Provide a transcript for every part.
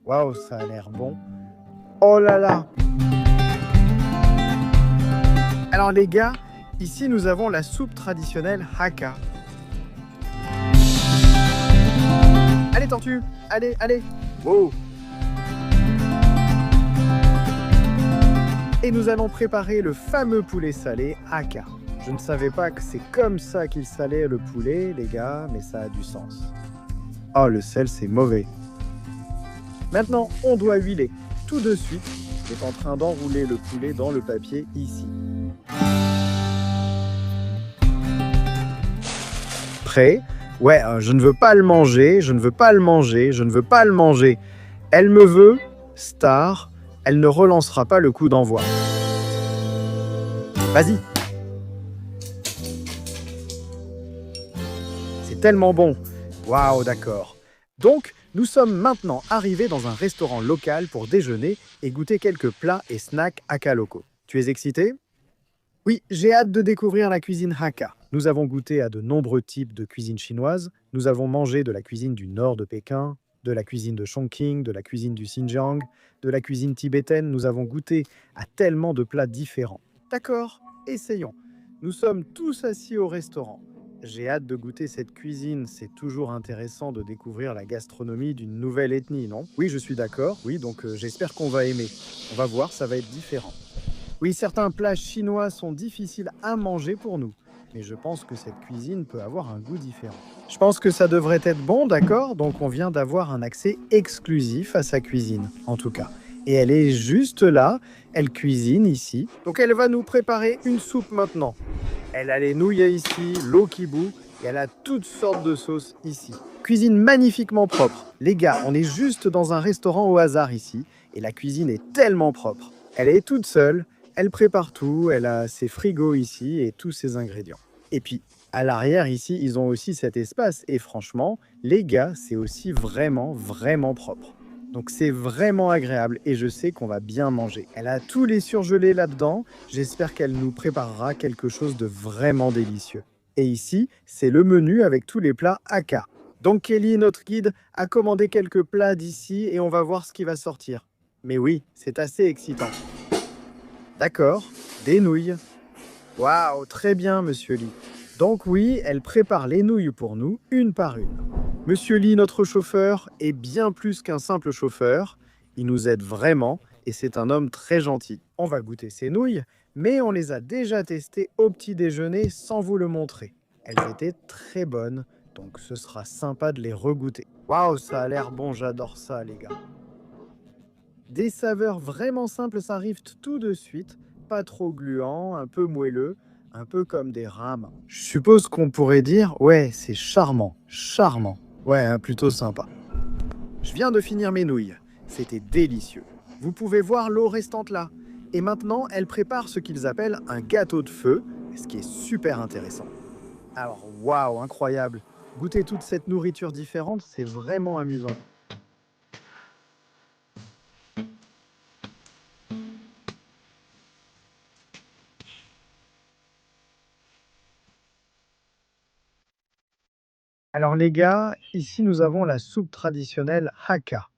Waouh, ça a l'air bon. Oh là là! Alors les gars, ici nous avons la soupe traditionnelle Hakka. Allez tortue, allez, allez! Wow! Et nous allons préparer le fameux poulet salé Hakka. Je ne savais pas que c'est comme ça qu'il salait le poulet, les gars, mais ça a du sens. Oh, le sel, c'est mauvais. Maintenant, on doit huiler. Tout de suite, est en train d'enrouler le poulet dans le papier ici. Prêt? Ouais, je ne veux pas le manger, je ne veux pas le manger, je ne veux pas le manger. Elle me veut, star, elle ne relancera pas le coup d'envoi. Vas-y. C'est tellement bon. Waouh, d'accord. Donc, nous sommes maintenant arrivés dans un restaurant local pour déjeuner et goûter quelques plats et snacks Hakka locaux. Tu es excité? Oui, j'ai hâte de découvrir la cuisine Hakka. Nous avons goûté à de nombreux types de cuisine chinoise. Nous avons mangé de la cuisine du nord de Pékin, de la cuisine de Chongqing, de la cuisine du Xinjiang, de la cuisine tibétaine. Nous avons goûté à tellement de plats différents. D'accord, essayons. Nous sommes tous assis au restaurant. J'ai hâte de goûter cette cuisine. C'est toujours intéressant de découvrir la gastronomie d'une nouvelle ethnie, non? Oui, je suis d'accord. Oui, donc j'espère qu'on va aimer. On va voir, ça va être différent. Oui, certains plats chinois sont difficiles à manger pour nous, mais je pense que cette cuisine peut avoir un goût différent. Je pense que ça devrait être bon, d'accord? Donc on vient d'avoir un accès exclusif à sa cuisine, en tout cas. Et elle est juste là, elle cuisine ici. Donc elle va nous préparer une soupe maintenant. Elle a les nouilles ici, l'eau qui bout, et elle a toutes sortes de sauces ici. Cuisine magnifiquement propre. Les gars, on est juste dans un restaurant au hasard ici, et la cuisine est tellement propre. Elle est toute seule, elle prépare tout, elle a ses frigos ici et tous ses ingrédients. Et puis, à l'arrière ici, ils ont aussi cet espace, et franchement, les gars, c'est aussi vraiment, vraiment propre. Donc c'est vraiment agréable et je sais qu'on va bien manger. Elle a tous les surgelés là-dedans. J'espère qu'elle nous préparera quelque chose de vraiment délicieux. Et ici, c'est le menu avec tous les plats Hakka. Donc Kelly, notre guide, a commandé quelques plats d'ici et on va voir ce qui va sortir. Mais oui, c'est assez excitant. D'accord, des nouilles. Waouh, très bien, Monsieur Lee. Donc oui, elle prépare les nouilles pour nous, une par une. Monsieur Lee, notre chauffeur, est bien plus qu'un simple chauffeur. Il nous aide vraiment et c'est un homme très gentil. On va goûter ces nouilles, mais on les a déjà testées au petit déjeuner sans vous le montrer. Elles étaient très bonnes, donc ce sera sympa de les regoûter. Waouh, ça a l'air bon, j'adore ça, les gars. Des saveurs vraiment simples s'arrivent tout de suite, pas trop gluants, un peu moelleux, un peu comme des rames. Je suppose qu'on pourrait dire, ouais, c'est charmant, charmant. Ouais, hein, plutôt sympa. Je viens de finir mes nouilles. C'était délicieux. Vous pouvez voir l'eau restante là. Et maintenant, elle prépare ce qu'ils appellent un gâteau de feu, ce qui est super intéressant. Alors, waouh, incroyable. Goûter toute cette nourriture différente, c'est vraiment amusant. Alors les gars, ici nous avons la soupe traditionnelle Hakka.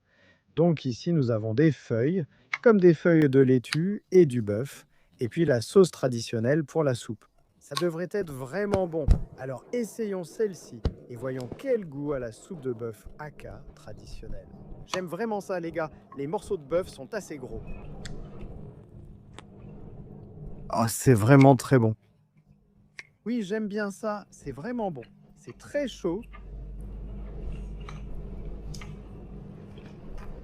Donc ici nous avons des feuilles, comme des feuilles de laitue et du bœuf, et puis la sauce traditionnelle pour la soupe. Ça devrait être vraiment bon. Alors essayons celle-ci et voyons quel goût a la soupe de bœuf Hakka traditionnelle. J'aime vraiment ça les gars, les morceaux de bœuf sont assez gros. Oh, c'est vraiment très bon. Oui, j'aime bien ça, c'est vraiment bon. C'est très chaud.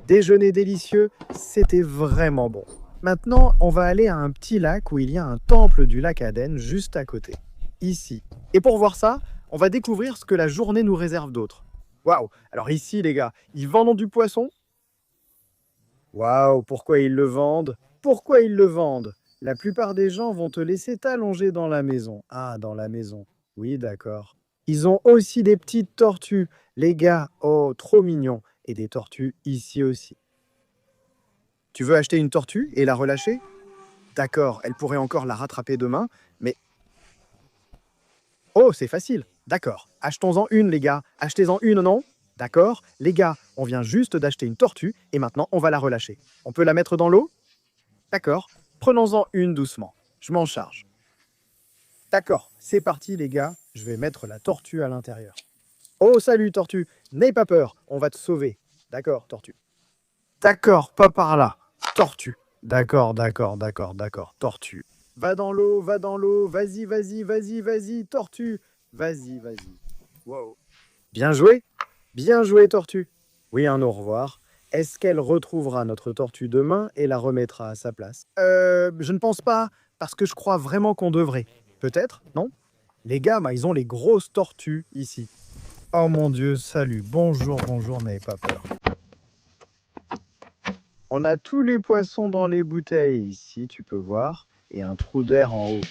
Déjeuner délicieux, c'était vraiment bon. Maintenant, on va aller à un petit lac où il y a un temple du lac Aden juste à côté, ici. Et pour voir ça, on va découvrir ce que la journée nous réserve d'autre. Waouh! Alors ici, les gars, ils vendent du poisson? Waouh! Pourquoi ils le vendent? Pourquoi ils le vendent? La plupart des gens vont te laisser t'allonger dans la maison. Ah, dans la maison. Oui, d'accord. Ils ont aussi des petites tortues. Les gars, oh, trop mignons. Et des tortues ici aussi. Tu veux acheter une tortue et la relâcher? D'accord, elle pourrait encore la rattraper demain, mais... Oh, c'est facile. D'accord, achetons-en une, les gars. Achetez-en une, non? D'accord? Les gars, on vient juste d'acheter une tortue et maintenant on va la relâcher. On peut la mettre dans l'eau? D'accord. Prenons-en une doucement. Je m'en charge. D'accord, c'est parti les gars. Je vais mettre la tortue à l'intérieur. Oh, salut tortue. N'aie pas peur, on va te sauver. D'accord, tortue. D'accord, pas par là. Tortue. D'accord, tortue. Va dans l'eau, vas-y, tortue. Vas-y. Wow. Bien joué, tortue. Oui, un au revoir. Est-ce qu'elle retrouvera notre tortue demain et la remettra à sa place? Je ne pense pas, parce que je crois vraiment qu'on devrait. Peut-être, non? Les gars, ils ont les grosses tortues ici. Oh mon Dieu, salut, bonjour, n'ayez pas peur. On a tous les poissons dans les bouteilles ici, tu peux voir, et un trou d'air en haut.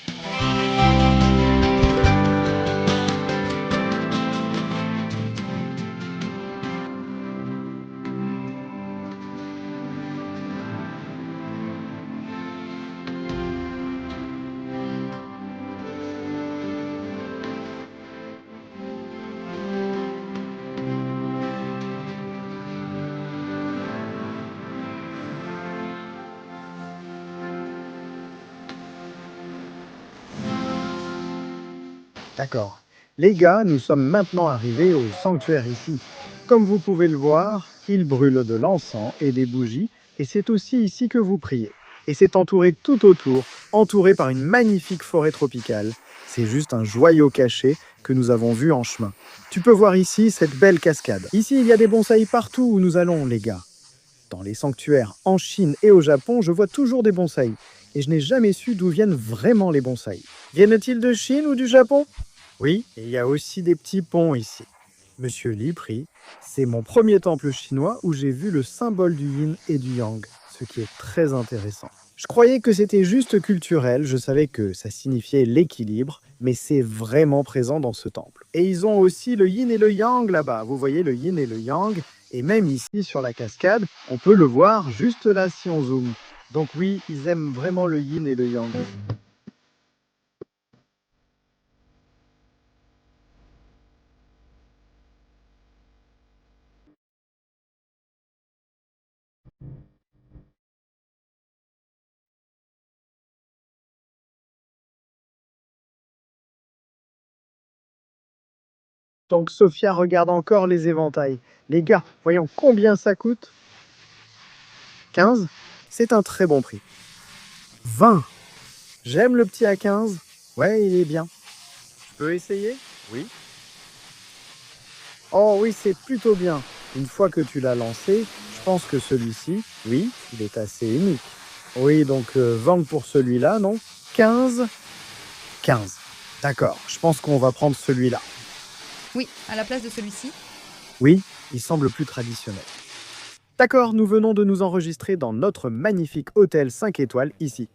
D'accord. Les gars, nous sommes maintenant arrivés au sanctuaire ici. Comme vous pouvez le voir, il brûle de l'encens et des bougies, et c'est aussi ici que vous priez. Et c'est entouré tout autour, entouré par une magnifique forêt tropicale. C'est juste un joyau caché que nous avons vu en chemin. Tu peux voir ici cette belle cascade. Ici, il y a des bonsaïs partout où nous allons, les gars. Dans les sanctuaires en Chine et au Japon, je vois toujours des bonsaïs. Et je n'ai jamais su d'où viennent vraiment les bonsaïs. Viennent-ils de Chine ou du Japon? Oui, et il y a aussi des petits ponts ici. Monsieur Li prie, c'est mon premier temple chinois où j'ai vu le symbole du yin et du yang, ce qui est très intéressant. Je croyais que c'était juste culturel, je savais que ça signifiait l'équilibre, mais c'est vraiment présent dans ce temple. Et ils ont aussi le yin et le yang là-bas, vous voyez le yin et le yang, et même ici sur la cascade, on peut le voir juste là si on zoome. Donc oui, ils aiment vraiment le yin et le yang. Donc Sophia regarde encore les éventails. Les gars, voyons combien ça coûte. 15. C'est un très bon prix. 20. J'aime le petit à 15. Ouais, il est bien. Je peux essayer? Oui. Oh oui, c'est plutôt bien. Une fois que tu l'as lancé, je pense que celui-ci, oui, il est assez unique. Oui, donc vendre pour celui-là, non? 15. 15. D'accord, je pense qu'on va prendre celui-là. Oui, à la place de celui-ci. Oui, il semble plus traditionnel. D'accord, nous venons de nous enregistrer dans notre magnifique hôtel 5 étoiles ici.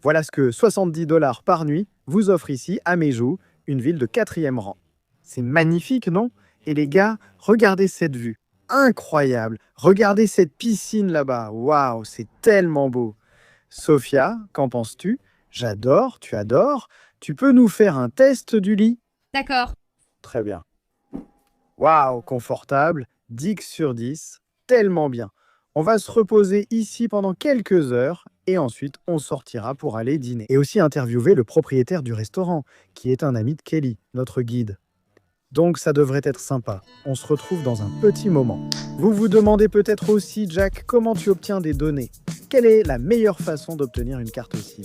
Voilà ce que 70 $ par nuit vous offre ici à Meizhou, une ville de 4e rang. C'est magnifique, non? Et les gars, regardez cette vue. Incroyable! Regardez cette piscine là-bas. Waouh, c'est tellement beau. Sophia, qu'en penses-tu? J'adore, tu adores. Tu peux nous faire un test du lit? D'accord. Très bien. Waouh, confortable, 10 sur 10, tellement bien. On va se reposer ici pendant quelques heures et ensuite on sortira pour aller dîner. Et aussi interviewer le propriétaire du restaurant, qui est un ami de Kelly, notre guide. Donc ça devrait être sympa. On se retrouve dans un petit moment. Vous vous demandez peut-être aussi, Jack, comment tu obtiens des données? Quelle est la meilleure façon d'obtenir une carte SIM?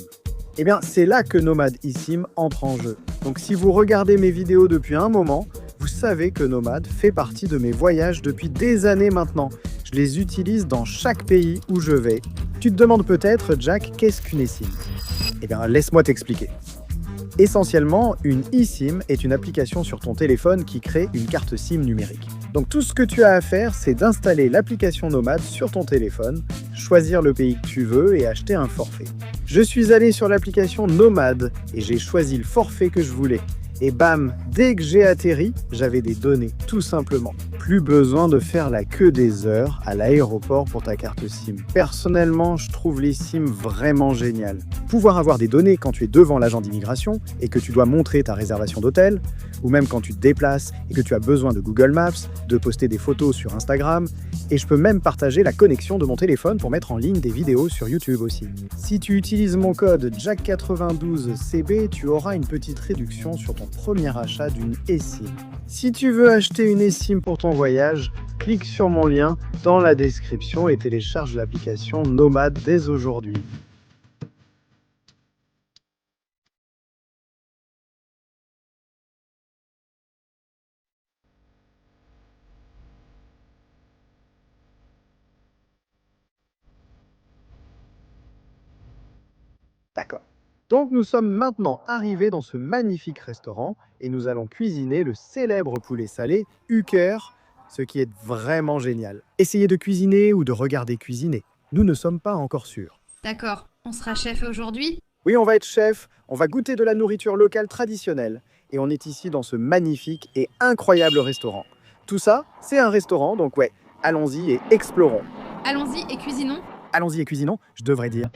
Eh bien, c'est là que Nomad eSIM entre en jeu. Donc si vous regardez mes vidéos depuis un moment, vous savez que Nomad fait partie de mes voyages depuis des années maintenant. Je les utilise dans chaque pays où je vais. Tu te demandes peut-être, Jack, qu'est-ce qu'une eSIM? Eh bien, laisse-moi t'expliquer. Essentiellement, une eSIM est une application sur ton téléphone qui crée une carte SIM numérique. Donc tout ce que tu as à faire, c'est d'installer l'application Nomad sur ton téléphone, choisir le pays que tu veux et acheter un forfait. Je suis allé sur l'application Nomad et j'ai choisi le forfait que je voulais. Et bam, dès que j'ai atterri, j'avais des données, tout simplement. Plus besoin de faire la queue des heures à l'aéroport pour ta carte SIM. Personnellement, je trouve les SIM vraiment géniales. Pouvoir avoir des données quand tu es devant l'agent d'immigration et que tu dois montrer ta réservation d'hôtel, ou même quand tu te déplaces et que tu as besoin de Google Maps, de poster des photos sur Instagram, et je peux même partager la connexion de mon téléphone pour mettre en ligne des vidéos sur YouTube aussi. Si tu utilises mon code JACK92CB, tu auras une petite réduction sur ton premier achat d'une eSIM. Si tu veux acheter une eSIM pour ton voyage, clique sur mon lien dans la description et télécharge l'application Nomad dès aujourd'hui. D'accord. Donc nous sommes maintenant arrivés dans ce magnifique restaurant et nous allons cuisiner le célèbre poulet salé Hüker, ce qui est vraiment génial. Essayez de cuisiner ou de regarder cuisiner. Nous ne sommes pas encore sûrs. D'accord. On sera chef aujourd'hui? Oui, on va être chef, on va goûter de la nourriture locale traditionnelle et on est ici dans ce magnifique et incroyable restaurant. Tout ça, c'est un restaurant, donc ouais, allons-y et explorons. Allons-y et cuisinons. Allons-y et cuisinons, je devrais dire.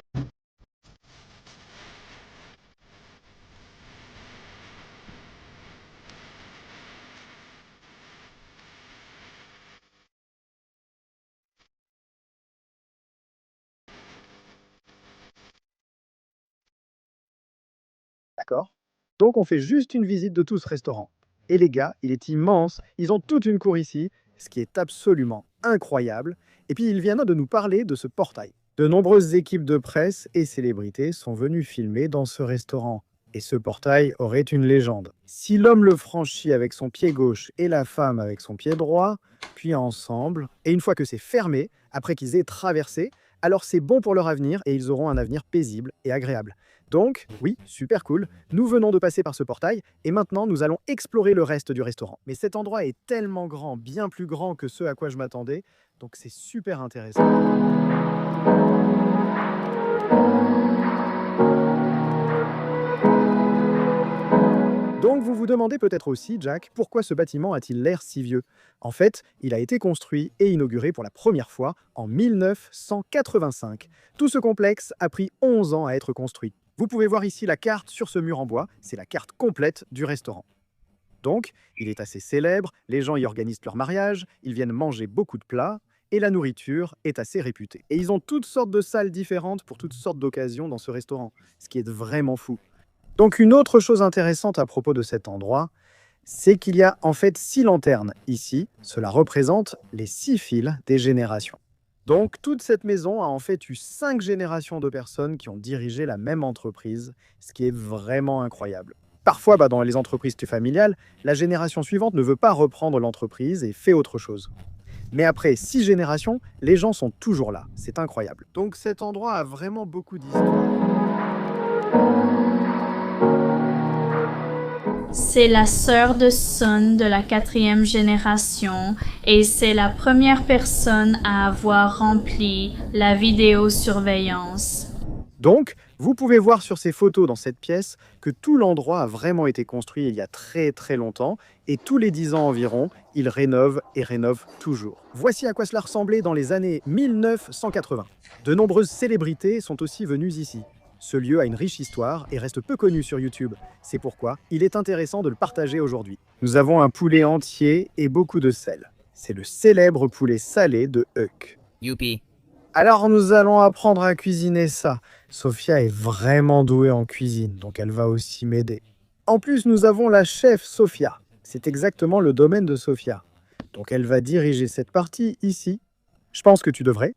D'accord? Donc on fait juste une visite de tout ce restaurant. Et les gars, il est immense, ils ont toute une cour ici, ce qui est absolument incroyable. Et puis ils viennent de nous parler de ce portail. De nombreuses équipes de presse et célébrités sont venues filmer dans ce restaurant. Et ce portail aurait une légende. Si l'homme le franchit avec son pied gauche et la femme avec son pied droit, puis ensemble, et une fois que c'est fermé, après qu'ils aient traversé, alors c'est bon pour leur avenir et ils auront un avenir paisible et agréable. Donc, oui, super cool, nous venons de passer par ce portail et maintenant nous allons explorer le reste du restaurant. Mais cet endroit est tellement grand, bien plus grand que ce à quoi je m'attendais, donc c'est super intéressant. Donc vous vous demandez peut-être aussi, Jack, pourquoi ce bâtiment a-t-il l'air si vieux? En fait, il a été construit et inauguré pour la première fois en 1985. Tout ce complexe a pris 11 ans à être construit. Vous pouvez voir ici la carte sur ce mur en bois, c'est la carte complète du restaurant. Donc, il est assez célèbre, les gens y organisent leur mariage, ils viennent manger beaucoup de plats, et la nourriture est assez réputée. Et ils ont toutes sortes de salles différentes pour toutes sortes d'occasions dans ce restaurant, ce qui est vraiment fou. Donc une autre chose intéressante à propos de cet endroit, c'est qu'il y a en fait 6 lanternes ici. Cela représente les 6 fils des générations. Donc toute cette maison a en fait eu 5 générations de personnes qui ont dirigé la même entreprise, ce qui est vraiment incroyable. Parfois, dans les entreprises familiales, la génération suivante ne veut pas reprendre l'entreprise et fait autre chose. Mais après 6 générations, les gens sont toujours là. C'est incroyable. Donc cet endroit a vraiment beaucoup d'histoire. C'est la sœur de Sun de la 4e génération et c'est la première personne à avoir rempli la vidéosurveillance. Donc, vous pouvez voir sur ces photos dans cette pièce que tout l'endroit a vraiment été construit il y a très très longtemps et tous les 10 ans environ, il rénove et rénove toujours. Voici à quoi cela ressemblait dans les années 1980. De nombreuses célébrités sont aussi venues ici. Ce lieu a une riche histoire et reste peu connu sur YouTube. C'est pourquoi il est intéressant de le partager aujourd'hui. Nous avons un poulet entier et beaucoup de sel. C'est le célèbre poulet salé de Huck. Youpi. Alors nous allons apprendre à cuisiner ça. Sophia est vraiment douée en cuisine, donc elle va aussi m'aider. En plus, nous avons la chef Sophia. C'est exactement le domaine de Sophia. Donc elle va diriger cette partie ici. Je pense que tu devrais.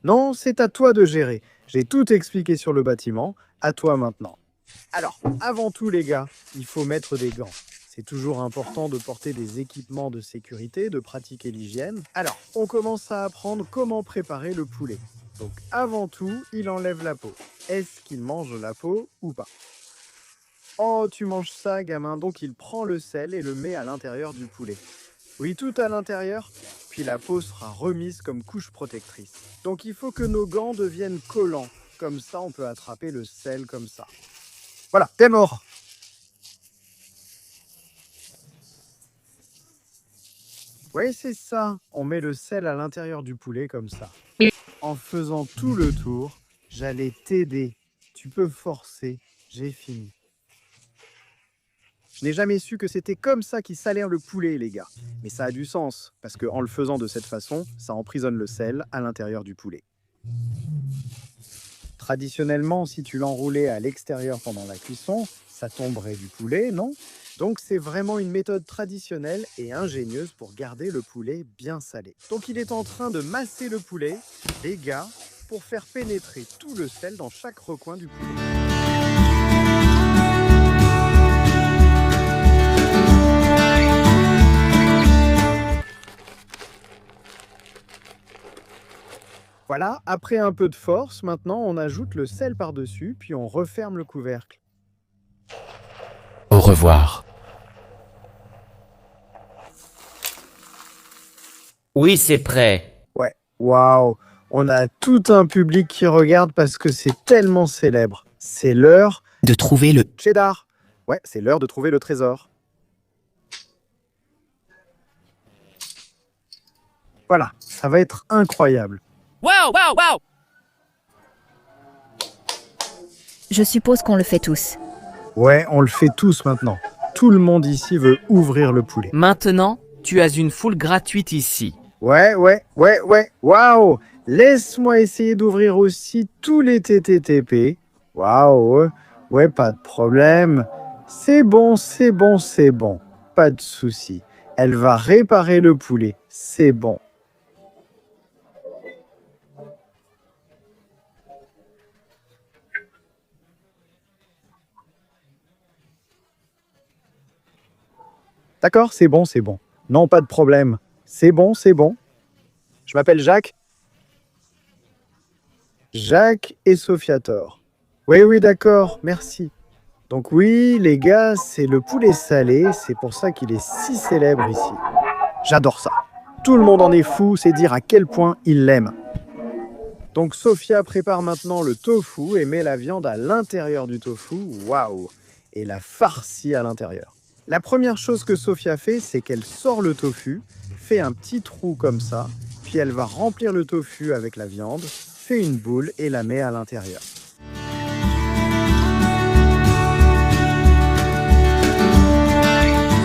Non, c'est à toi de gérer. J'ai tout expliqué sur le bâtiment. À toi maintenant. Alors, avant tout les gars, il faut mettre des gants. C'est toujours important de porter des équipements de sécurité, de pratiquer l'hygiène. Alors, on commence à apprendre comment préparer le poulet. Donc, avant tout, il enlève la peau. Est-ce qu'il mange la peau ou pas? Oh, tu manges ça, gamin. Donc, il prend le sel et le met à l'intérieur du poulet. Oui, tout à l'intérieur. Puis la peau sera remise comme couche protectrice. Donc, il faut que nos gants deviennent collants. Comme ça, on peut attraper le sel comme ça. Voilà, t'es mort. Oui, c'est ça. On met le sel à l'intérieur du poulet comme ça. En faisant tout le tour, j'allais t'aider. Tu peux forcer. J'ai fini. Je n'ai jamais su que c'était comme ça qu'ils salèrent le poulet, les gars. Mais ça a du sens, parce qu'en le faisant de cette façon, ça emprisonne le sel à l'intérieur du poulet. Traditionnellement, si tu l'enroulais à l'extérieur pendant la cuisson, ça tomberait du poulet, non? Donc c'est vraiment une méthode traditionnelle et ingénieuse pour garder le poulet bien salé. Donc il est en train de masser le poulet, les gars, pour faire pénétrer tout le sel dans chaque recoin du poulet. Voilà, après un peu de force, maintenant on ajoute le sel par-dessus, puis on referme le couvercle. Au revoir. Oui, c'est prêt. Ouais, waouh, on a tout un public qui regarde parce que c'est tellement célèbre. C'est l'heure De trouver le... cheddar. Ouais, c'est l'heure de trouver le trésor. Voilà, ça va être incroyable. Wow, wow, wow! Je suppose qu'on le fait tous. Ouais, on le fait tous maintenant. Tout le monde ici veut ouvrir le poulet. Maintenant, tu as une foule gratuite ici. Ouais, waouh! Laisse-moi essayer d'ouvrir aussi tous les TTTP. Waouh, ouais, pas de problème. C'est bon. Pas de souci. Elle va réparer le poulet. C'est bon. D'accord, c'est bon. Non, pas de problème. C'est bon. Je m'appelle Jacques. Jacques et Sophiator. Oui, d'accord, merci. Donc oui, les gars, c'est le poulet salé, c'est pour ça qu'il est si célèbre ici. J'adore ça. Tout le monde en est fou, c'est dire à quel point il l'aime. Donc Sophia prépare maintenant le tofu et met la viande à l'intérieur du tofu, waouh, et la farcie à l'intérieur. La première chose que Sophia fait, c'est qu'elle sort le tofu, fait un petit trou comme ça, puis elle va remplir le tofu avec la viande, fait une boule et la met à l'intérieur.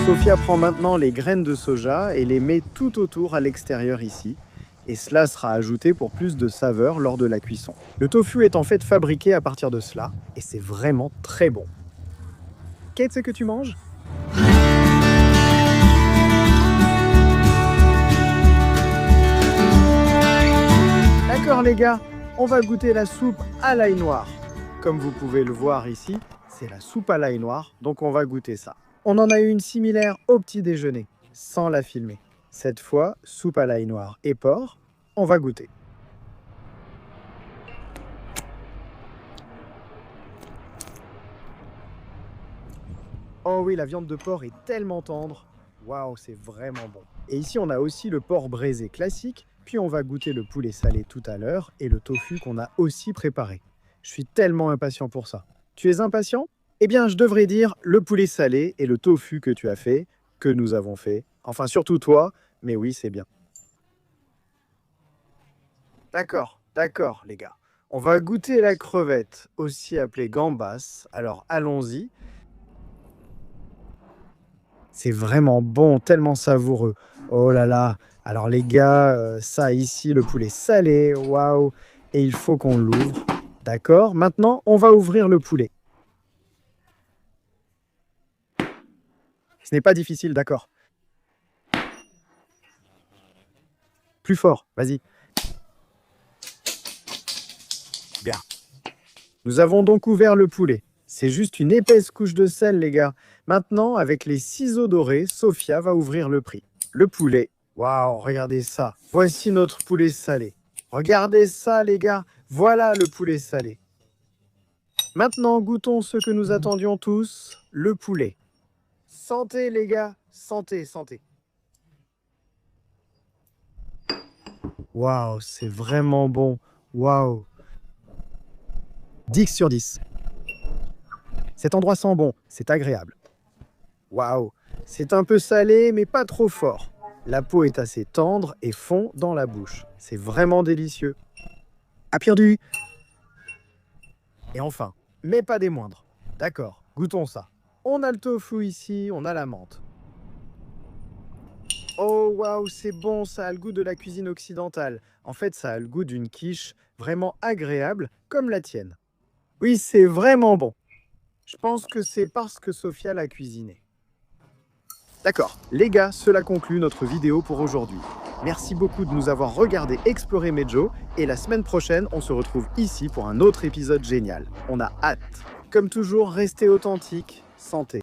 Sophia prend maintenant les graines de soja et les met tout autour à l'extérieur ici, et cela sera ajouté pour plus de saveur lors de la cuisson. Le tofu est en fait fabriqué à partir de cela, et c'est vraiment très bon. Qu'est-ce que tu manges ? D'accord les gars, on va goûter la soupe à l'ail noir. Comme vous pouvez le voir ici, c'est la soupe à l'ail noir, donc on va goûter ça. On en a eu une similaire au petit déjeuner, sans la filmer. Cette fois, soupe à l'ail noir et porc, on va goûter. Oh oui, la viande de porc est tellement tendre. Waouh, c'est vraiment bon. Et ici, on a aussi le porc braisé classique, puis on va goûter le poulet salé tout à l'heure et le tofu qu'on a aussi préparé. Je suis tellement impatient pour ça. Tu es impatient ? Eh bien, je devrais dire le poulet salé et le tofu que tu as fait, que nous avons fait. Enfin, surtout toi, mais oui, c'est bien. D'accord, les gars. On va goûter la crevette, aussi appelée gambas. Alors, allons-y. C'est vraiment bon, tellement savoureux. Oh là là. Alors, les gars, ça ici, le poulet salé, waouh. Et il faut qu'on l'ouvre. D'accord, maintenant, on va ouvrir le poulet. Ce n'est pas difficile, d'accord. Plus fort, vas-y. Bien. Nous avons donc ouvert le poulet. C'est juste une épaisse couche de sel, les gars. Maintenant, avec les ciseaux dorés, Sophia va ouvrir le prix. Le poulet. Waouh, regardez ça. Voici notre poulet salé. Regardez ça, les gars. Voilà le poulet salé. Maintenant, goûtons ce que nous attendions tous, le poulet. Santé, les gars. Santé. Waouh, c'est vraiment bon. Waouh. 10 sur 10. Cet endroit sent bon, c'est agréable. Waouh, c'est un peu salé, mais pas trop fort. La peau est assez tendre et fond dans la bouche. C'est vraiment délicieux. À perdu. Et enfin, mais pas des moindres. D'accord, goûtons ça. On a le tofu ici, on a la menthe. Oh waouh, c'est bon, ça a le goût de la cuisine occidentale. En fait, ça a le goût d'une quiche vraiment agréable, comme la tienne. Oui, c'est vraiment bon. Je pense que c'est parce que Sophia l'a cuisiné. D'accord, les gars, cela conclut notre vidéo pour aujourd'hui. Merci beaucoup de nous avoir regardé explorer Mejo, et la semaine prochaine, on se retrouve ici pour un autre épisode génial. On a hâte. Comme toujours, restez authentiques, santé.